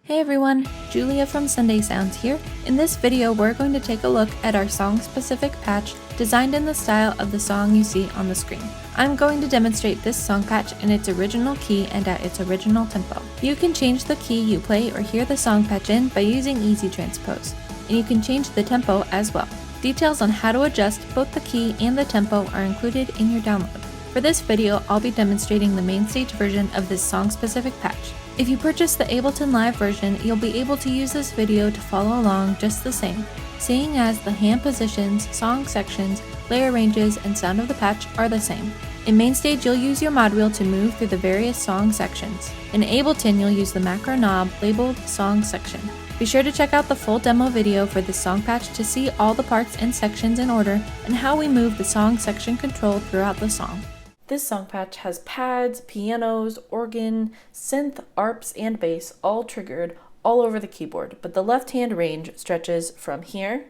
Hey everyone, Julia from Sunday Sounds here. In this video, we're going to take a look at our song-specific patch designed in the style of the song you see on the screen. I'm going to demonstrate this song patch in its original key and at its original tempo. You can change the key you play or hear the song patch in by using Easy Transpose, and you can change the tempo as well. Details on how to adjust both the key and the tempo are included in your download. For this video, I'll be demonstrating the MainStage version of this song-specific patch. If you purchase the Ableton Live version, you'll be able to use this video to follow along just the same, seeing as the hand positions, song sections, layer ranges, and sound of the patch are the same. In MainStage, you'll use your mod wheel to move through the various song sections. In Ableton, you'll use the macro knob labeled Song Section. Be sure to check out the full demo video for this song patch to see all the parts and sections in order and how we move the song section control throughout the song. This song patch has pads, pianos, organ, synth, arps, and bass all triggered all over the keyboard, but the left-hand range stretches from here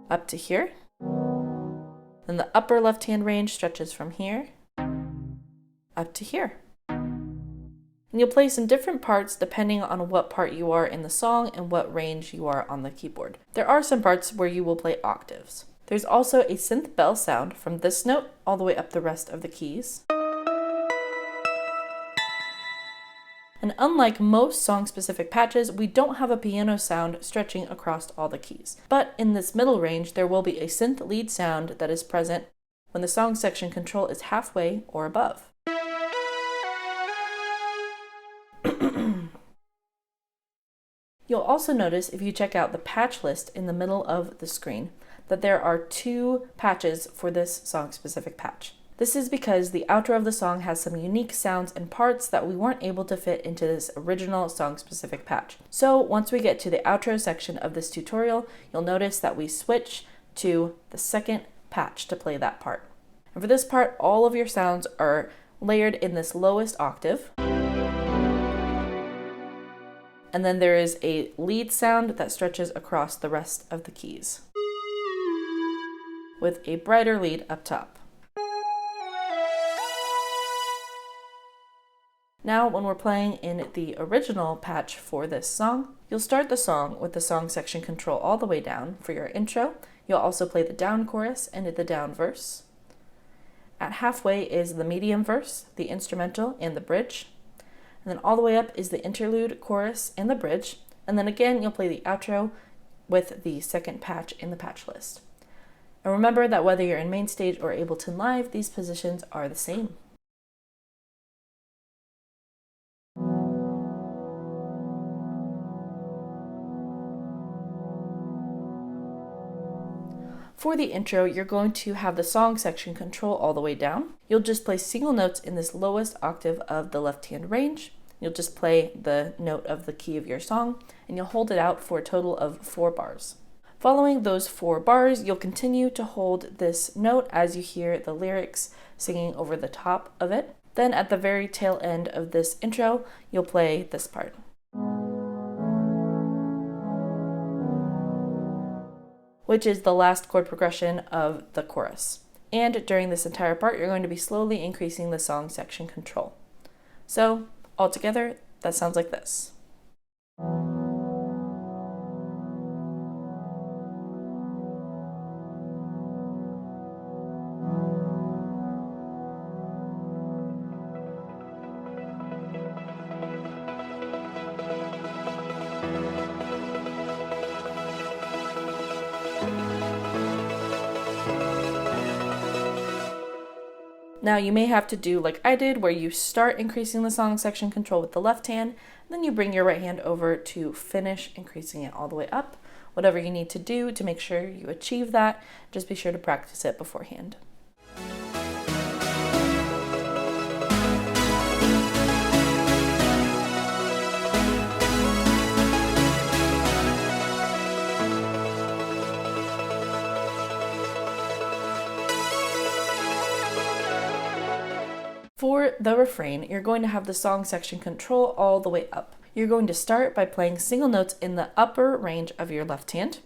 up to here. Then the upper left-hand range stretches from here up to here. And you'll play some different parts depending on what part you are in the song and what range you are on the keyboard. There are some parts where you will play octaves. There's also a synth bell sound from this note all the way up the rest of the keys. And unlike most song-specific patches, we don't have a piano sound stretching across all the keys. But in this middle range, there will be a synth lead sound that is present when the song section control is halfway or above. You'll also notice if you check out the patch list in the middle of the screen that there are two patches for this song-specific patch. This is because the outro of the song has some unique sounds and parts that we weren't able to fit into this original song-specific patch. So once we get to the outro section of this tutorial, you'll notice that we switch to the second patch to play that part. And for this part, all of your sounds are layered in this lowest octave. And then there is a lead sound that stretches across the rest of the keys, with a brighter lead up top. Now, when we're playing in the original patch for this song, you'll start the song with the song section control all the way down for your intro. You'll also play the down chorus and the down verse. At halfway is the medium verse, the instrumental, and the bridge. And then all the way up is the interlude, chorus, and the bridge. And then again, you'll play the outro with the second patch in the patch list. And remember that whether you're in MainStage or Ableton Live, these positions are the same. For the intro, you're going to have the song section control all the way down. You'll just play single notes in this lowest octave of the left-hand range. You'll just play the note of the key of your song, and you'll hold it out for a total of 4 bars. Following those 4 bars, you'll continue to hold this note as you hear the lyrics singing over the top of it. Then at the very tail end of this intro, you'll play this part, which is the last chord progression of the chorus. And during this entire part, you're going to be slowly increasing the song section control. So altogether, that sounds like this. Now you may have to do like I did, where you start increasing the song section control with the left hand, then you bring your right hand over to finish increasing it all the way up. Whatever you need to do to make sure you achieve that, just be sure to practice it beforehand. For the refrain, you're going to have the song section control all the way up. You're going to start by playing single notes in the upper range of your left hand,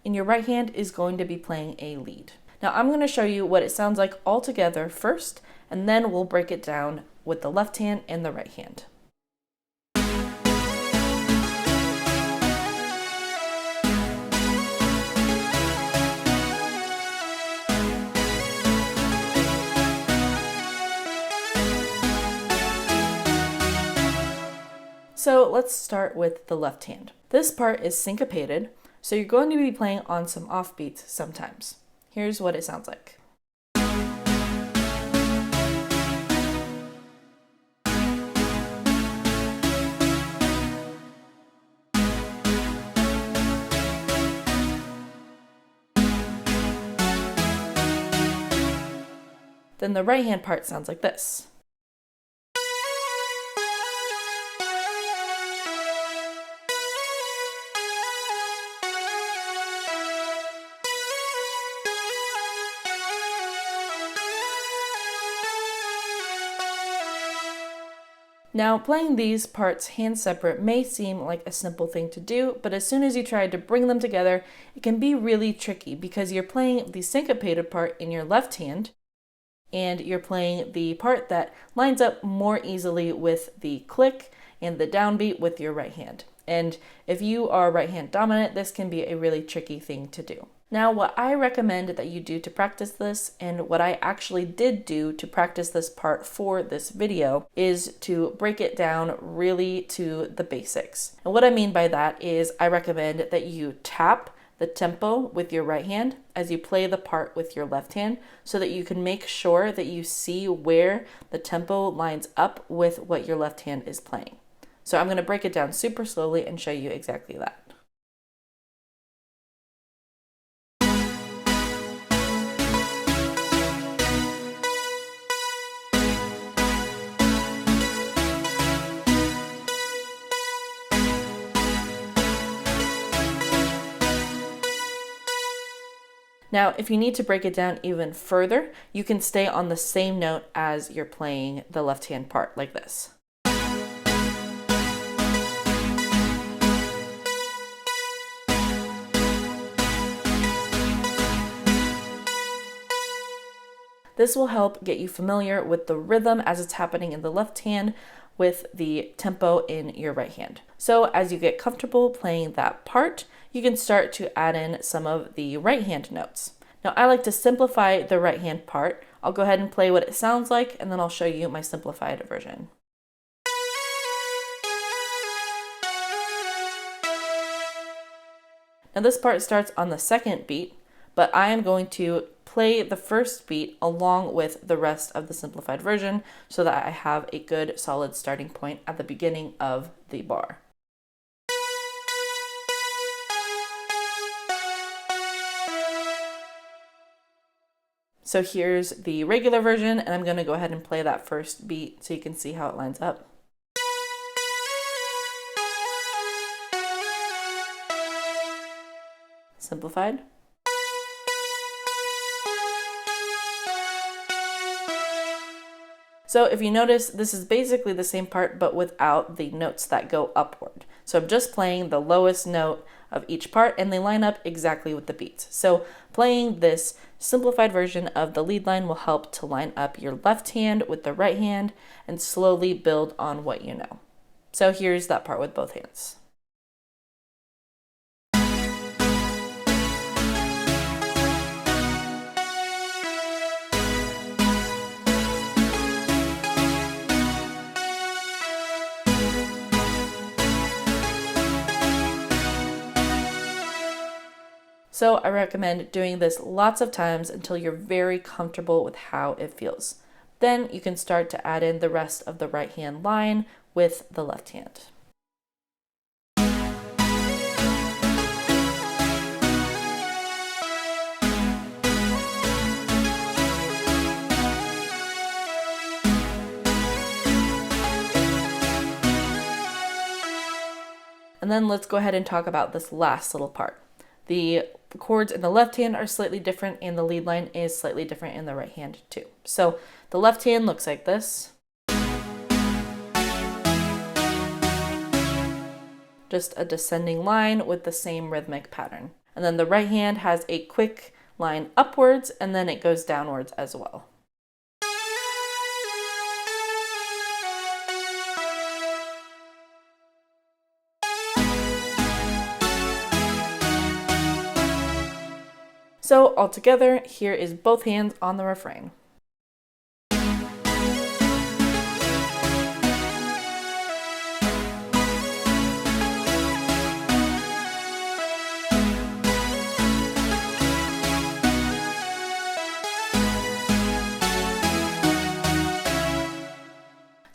and your right hand is going to be playing a lead. Now I'm going to show you what it sounds like all together first, and then we'll break it down with the left hand and the right hand. So let's start with the left hand. This part is syncopated, so you're going to be playing on some offbeats sometimes. Here's what it sounds like. Then the right hand part sounds like this. Now, playing these parts hand separate may seem like a simple thing to do, but as soon as you try to bring them together, it can be really tricky because you're playing the syncopated part in your left hand, and you're playing the part that lines up more easily with the click and the downbeat with your right hand. And if you are right hand dominant, this can be a really tricky thing to do. Now, what I recommend that you do to practice this, and what I actually did do to practice this part for this video, is to break it down really to the basics. And what I mean by that is I recommend that you tap the tempo with your right hand as you play the part with your left hand, so that you can make sure that you see where the tempo lines up with what your left hand is playing. So I'm going to break it down super slowly and show you exactly that. Now, if you need to break it down even further, you can stay on the same note as you're playing the left hand part, like this. This will help get you familiar with the rhythm as it's happening in the left hand with the tempo in your right hand. So as you get comfortable playing that part, you can start to add in some of the right hand notes. Now, I like to simplify the right hand part. I'll go ahead and play what it sounds like, and then I'll show you my simplified version. Now, this part starts on the second beat, but I am going to play the first beat along with the rest of the simplified version so that I have a good solid starting point at the beginning of the bar. So here's the regular version, and I'm going to go ahead and play that first beat so you can see how it lines up. Simplified. So if you notice, this is basically the same part, but without the notes that go upward. So I'm just playing the lowest note of each part, and they line up exactly with the beats. So playing this simplified version of the lead line will help to line up your left hand with the right hand and slowly build on what you know. So here's that part with both hands. So I recommend doing this lots of times until you're very comfortable with how it feels. Then you can start to add in the rest of the right hand line with the left hand. And then let's go ahead and talk about this last little part. The chords in the left hand are slightly different, and the lead line is slightly different in the right hand too. So the left hand looks like this. Just a descending line with the same rhythmic pattern. And then the right hand has a quick line upwards, and then it goes downwards as well. So altogether, here is both hands on the refrain.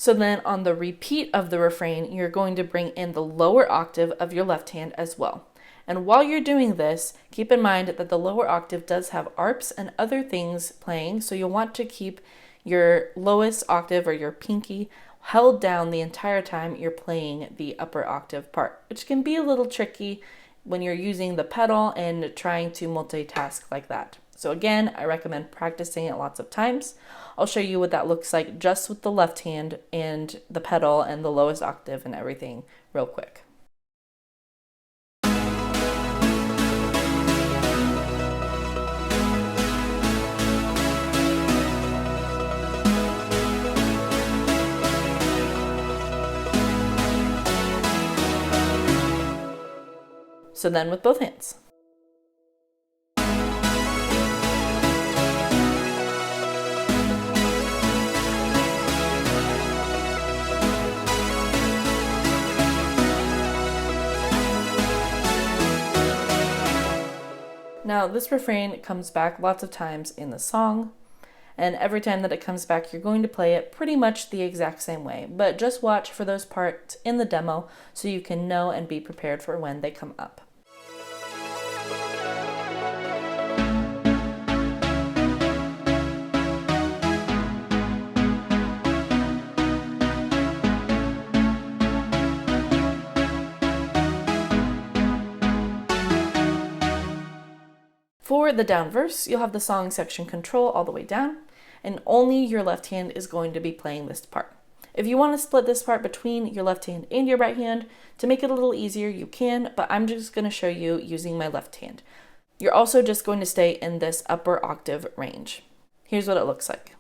So then on the repeat of the refrain, you're going to bring in the lower octave of your left hand as well. And while you're doing this, keep in mind that the lower octave does have arps and other things playing, so you'll want to keep your lowest octave or your pinky held down the entire time you're playing the upper octave part, which can be a little tricky when you're using the pedal and trying to multitask like that. So again, I recommend practicing it lots of times. I'll show you what that looks like just with the left hand and the pedal and the lowest octave and everything real quick. So then with both hands. Now this refrain comes back lots of times in the song, and every time that it comes back you're going to play it pretty much the exact same way, but just watch for those parts in the demo so you can know and be prepared for when they come up. For the down verse, you'll have the song section control all the way down, and only your left hand is going to be playing this part. If you want to split this part between your left hand and your right hand to make it a little easier, you can, but I'm just going to show you using my left hand. You're also just going to stay in this upper octave range. Here's what it looks like.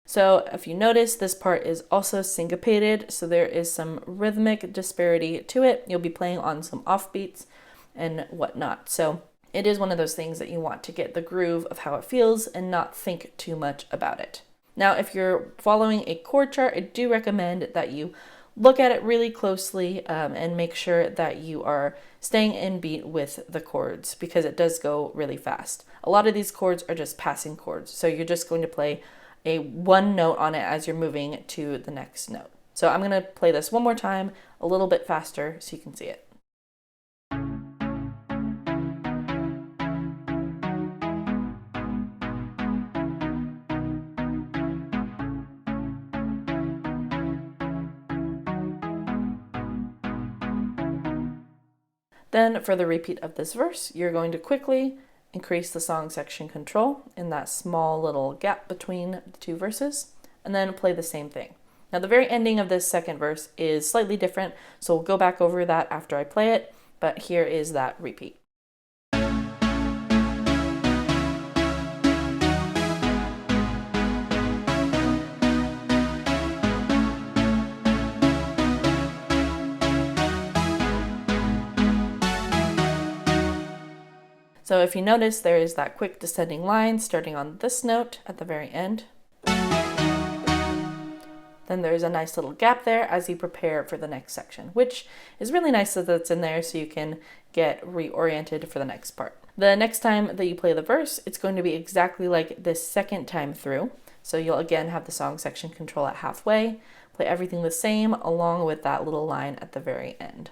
So if you notice, this part is also syncopated, so there is some rhythmic disparity to it. You'll be playing on some offbeats and whatnot. So it is one of those things that you want to get the groove of how it feels and not think too much about it. Now, if you're following a chord chart, I do recommend that you look at it really closely and make sure that you are staying in beat with the chords because it does go really fast. A lot of these chords are just passing chords, so you're just going to play a one note on it as you're moving to the next note. So I'm going to play this one more time a little bit faster so you can see it. Then for the repeat of this verse, you're going to quickly increase the song section control in that small little gap between the two verses, and then play the same thing. Now the very ending of this second verse is slightly different, so we'll go back over that after I play it, but here is that repeat. So if you notice, there is that quick descending line starting on this note at the very end. Then there's a nice little gap there as you prepare for the next section, which is really nice that that's in there so you can get reoriented for the next part. The next time that you play the verse, it's going to be exactly like this second time through. So you'll again have the song section control at halfway, play everything the same along with that little line at the very end.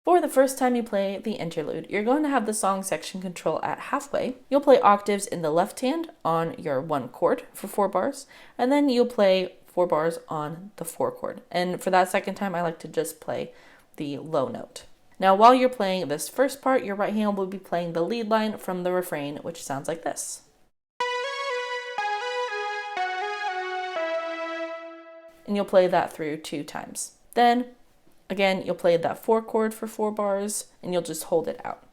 For the first time you play the interlude, you're going to have the song section control at halfway. You'll play octaves in the left hand on your 1 chord for 4 bars, and then you'll play 4 bars on the 4 chord. And for that second time, I like to just play the low note. Now, while you're playing this first part, your right hand will be playing the lead line from the refrain, which sounds like this. And you'll play that through 2 times. Then again, you'll play that 4 chord for 4 bars, and you'll just hold it out.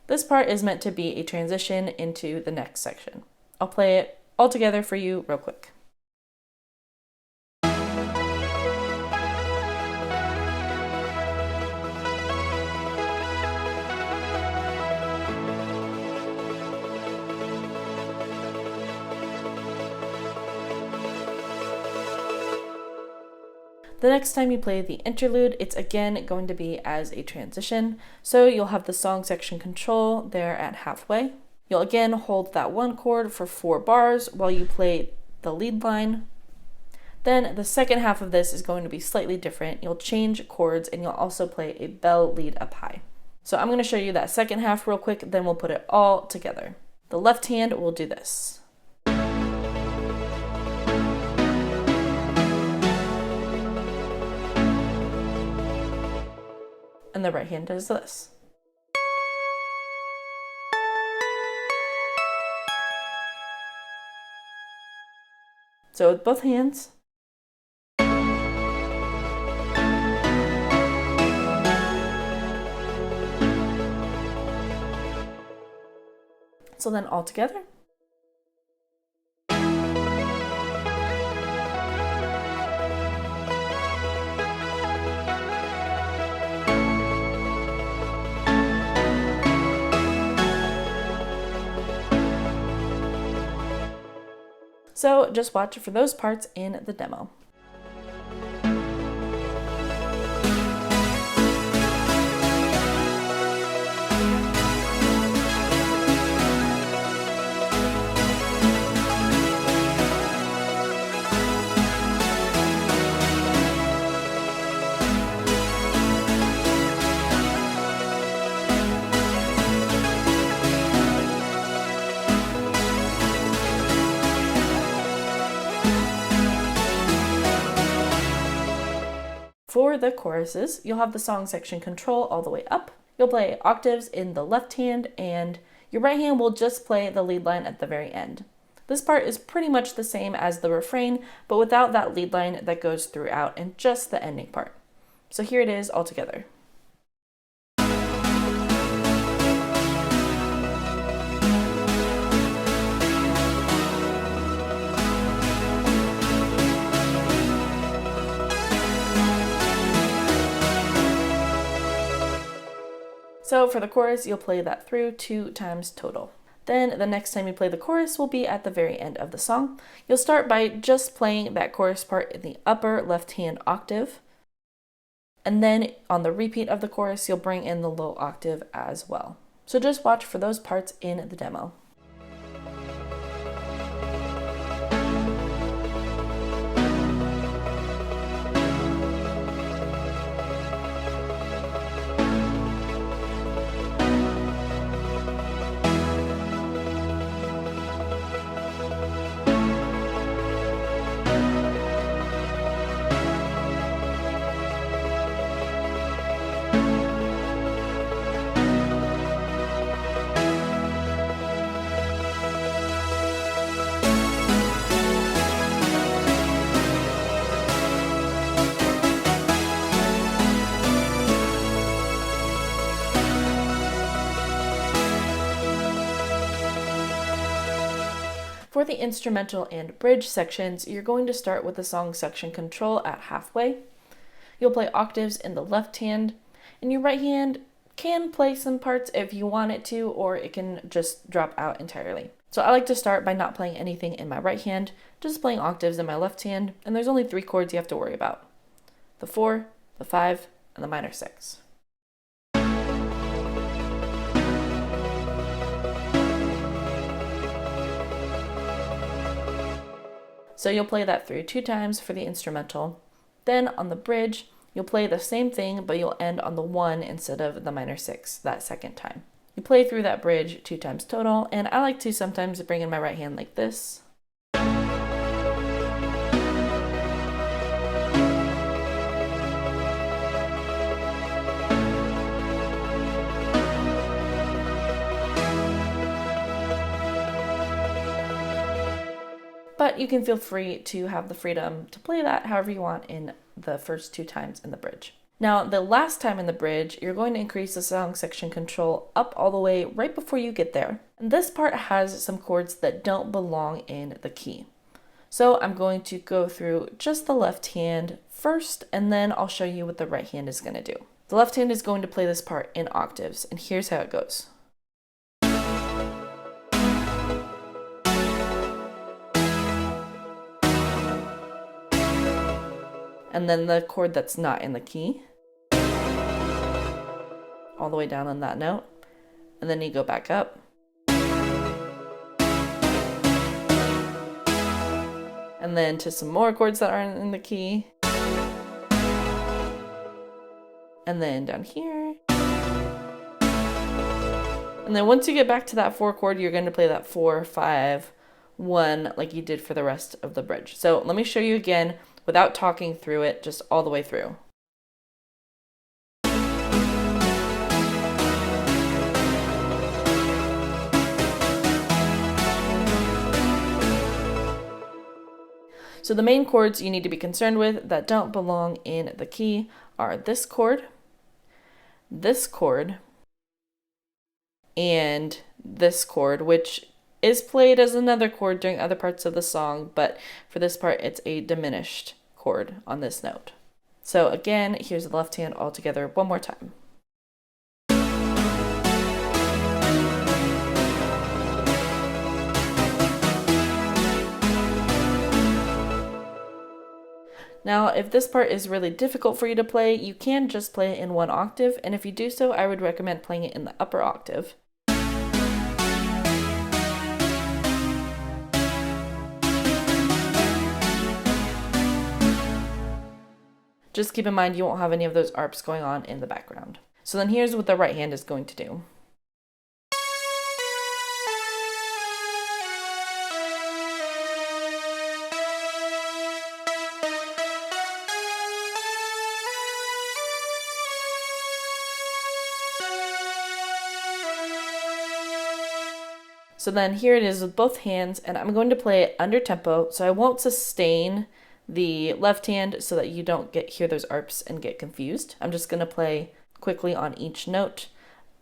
This part is meant to be a transition into the next section. I'll play it all together for you real quick. The next time you play the interlude, it's again going to be as a transition. So you'll have the song section control there at halfway. You'll again hold that one chord for 4 bars while you play the lead line. Then the second half of this is going to be slightly different. You'll change chords and you'll also play a bell lead up high. So I'm going to show you that second half real quick, then we'll put it all together. The left hand will do this. And the right hand does this. So with both hands. So then all together. So just watch for those parts in the demo. For the choruses, you'll have the song section control all the way up. You'll play octaves in the left hand, and your right hand will just play the lead line at the very end. This part is pretty much the same as the refrain, but without that lead line that goes throughout and just the ending part. So here it is all together. So for the chorus, you'll play that through 2 times total. Then the next time you play the chorus will be at the very end of the song. You'll start by just playing that chorus part in the upper left-hand octave. And then on the repeat of the chorus, you'll bring in the low octave as well. So just watch for those parts in the demo. For the instrumental and bridge sections, you're going to start with the song section control at halfway. You'll play octaves in the left hand, and your right hand can play some parts if you want it to, or it can just drop out entirely. So I like to start by not playing anything in my right hand, just playing octaves in my left hand, and there's only 3 chords you have to worry about: the 4, the 5, and the minor 6. So you'll play that through 2 times for the instrumental. Then on the bridge, you'll play the same thing, but you'll end on the 1 instead of the minor 6 that second time. You play through that bridge 2 times total, and I like to sometimes bring in my right hand like this. But you can feel free to have the freedom to play that however you want in the first 2 times in the bridge. Now, the last time in the bridge, you're going to increase the song section control up all the way right before you get there. And this part has some chords that don't belong in the key. So I'm going to go through just the left hand first, and then I'll show you what the right hand is going to do. The left hand is going to play this part in octaves, and here's how it goes. And then the chord that's not in the key, all the way down on that note, and then you go back up, and then to some more chords that aren't in the key, and then down here, and then once you get back to that 4 chord, you're going to play that 4, 5, 1 like you did for the rest of the bridge. So let me show you again without talking through it, just all the way through. So the main chords you need to be concerned with that don't belong in the key are this chord, and this chord, which is played as another chord during other parts of the song, but for this part it's a diminished chord on this note. So again, here's the left hand all together one more time. Now, if this part is really difficult for you to play, you can just play it in 1 octave, and if you do so, I would recommend playing it in the upper octave. Just keep in mind you won't have any of those arps going on in the background. So then here's what the right hand is going to do. So then here it is with both hands, and I'm going to play it under tempo, so I won't sustain the left hand so that you don't hear those arps and get confused. I'm just going to play quickly on each note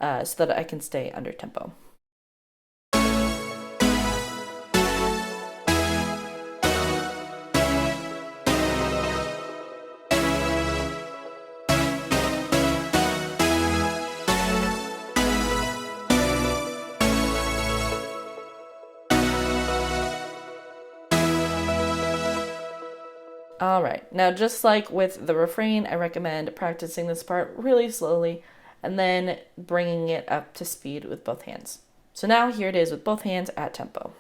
so that I can stay under tempo. Alright, now just like with the refrain, I recommend practicing this part really slowly and then bringing it up to speed with both hands. So now here it is with both hands at tempo.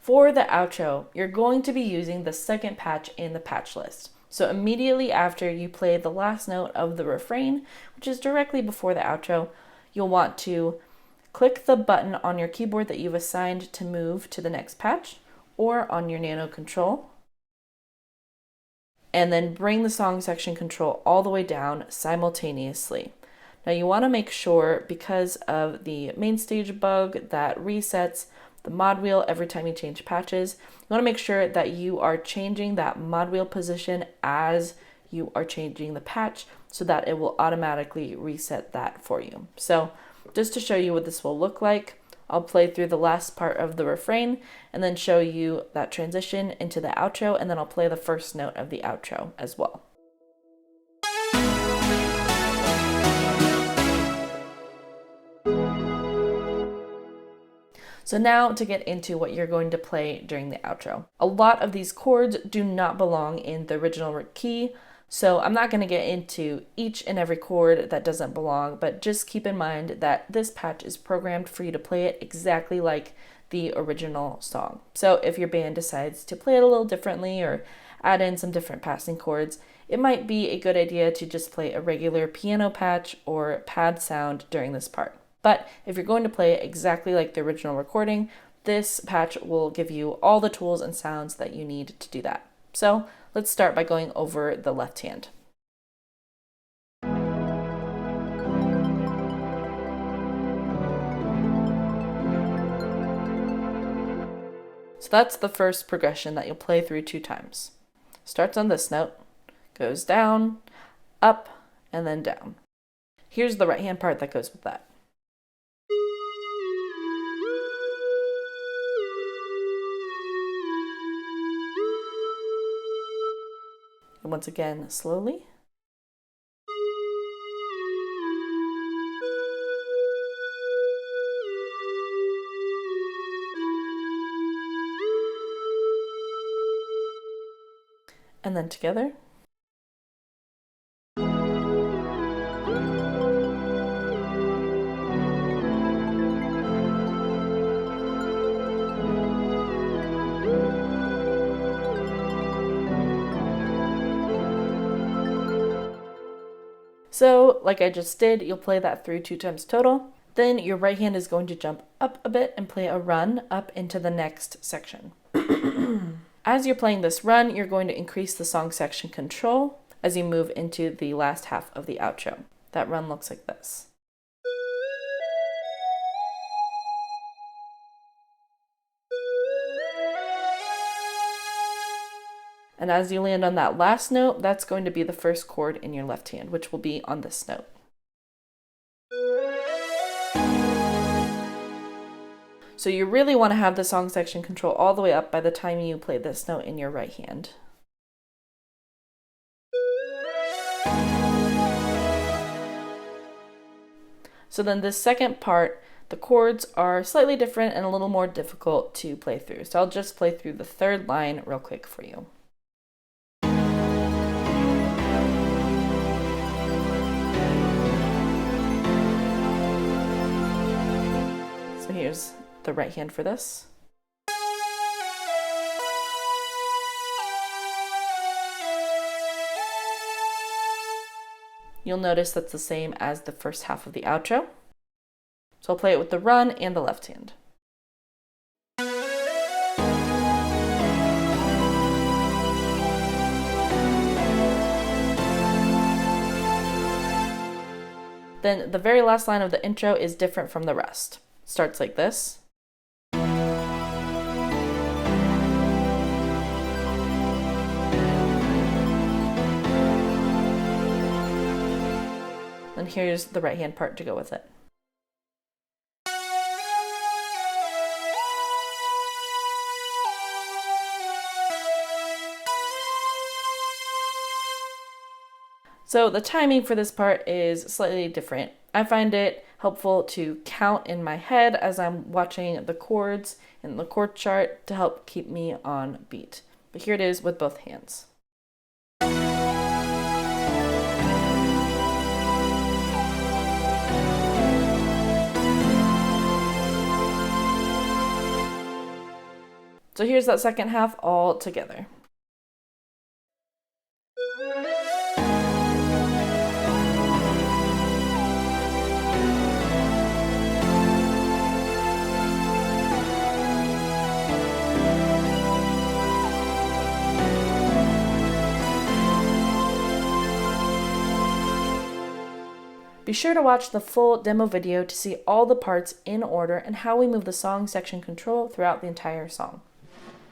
For the outro, you're going to be using the second patch in the patch list. So immediately after you play the last note of the refrain, which is directly before the outro, you'll want to click the button on your keyboard that you've assigned to move to the next patch, or on your nano control, and then bring the song section control all the way down simultaneously. Now you want to make sure, because of the main stage bug that resets the mod wheel every time you change patches, you want to make sure that you are changing that mod wheel position as you are changing the patch so that it will automatically reset that for you. So just to show you what this will look like, I'll play through the last part of the refrain and then show you that transition into the outro, and then I'll play the first note of the outro as well. So now to get into what you're going to play during the outro. A lot of these chords do not belong in the original key, so I'm not going to get into each and every chord that doesn't belong, but just keep in mind that this patch is programmed for you to play it exactly like the original song. So if your band decides to play it a little differently or add in some different passing chords, it might be a good idea to just play a regular piano patch or pad sound during this part. But if you're going to play it exactly like the original recording, this patch will give you all the tools and sounds that you need to do that. So let's start by going over the left hand. So that's the first progression that you'll play through 2 times. Starts on this note, goes down, up, and then down. Here's the right hand part that goes with that. And once again, slowly. And then together. So, like I just did, you'll play that through 2 times total. Then your right hand is going to jump up a bit and play a run up into the next section. As you're playing this run, you're going to increase the song section control as you move into the last half of the outro. That run looks like this. And as you land on that last note, that's going to be the first chord in your left hand, which will be on this note. So you really want to have the song section control all the way up by the time you play this note in your right hand. So then this second part, the chords are slightly different and a little more difficult to play through. So I'll just play through the third line real quick for you. So here's the right hand for this. You'll notice that's the same as the first half of the outro. So I'll play it with the run and the left hand. Then the very last line of the intro is different from the rest. It starts like this. And here's the right hand part to go with it. So the timing for this part is slightly different. I find it helpful to count in my head as I'm watching the chords in the chord chart to help keep me on beat. But here it is with both hands. So here's that second half all together. Be sure to watch the full demo video to see all the parts in order and how we move the song section control throughout the entire song.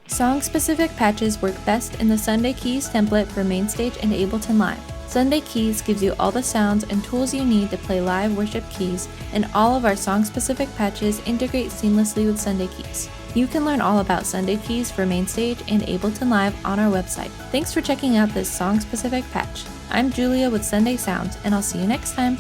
Song-specific patches work best in the Sunday Keys template for MainStage and Ableton Live. Sunday Keys gives you all the sounds and tools you need to play live worship keys, and all of our song-specific patches integrate seamlessly with Sunday Keys. You can learn all about Sunday Keys for MainStage and Ableton Live on our website. Thanks for checking out this song-specific patch. I'm Julia with Sunday Sounds, and I'll see you next time.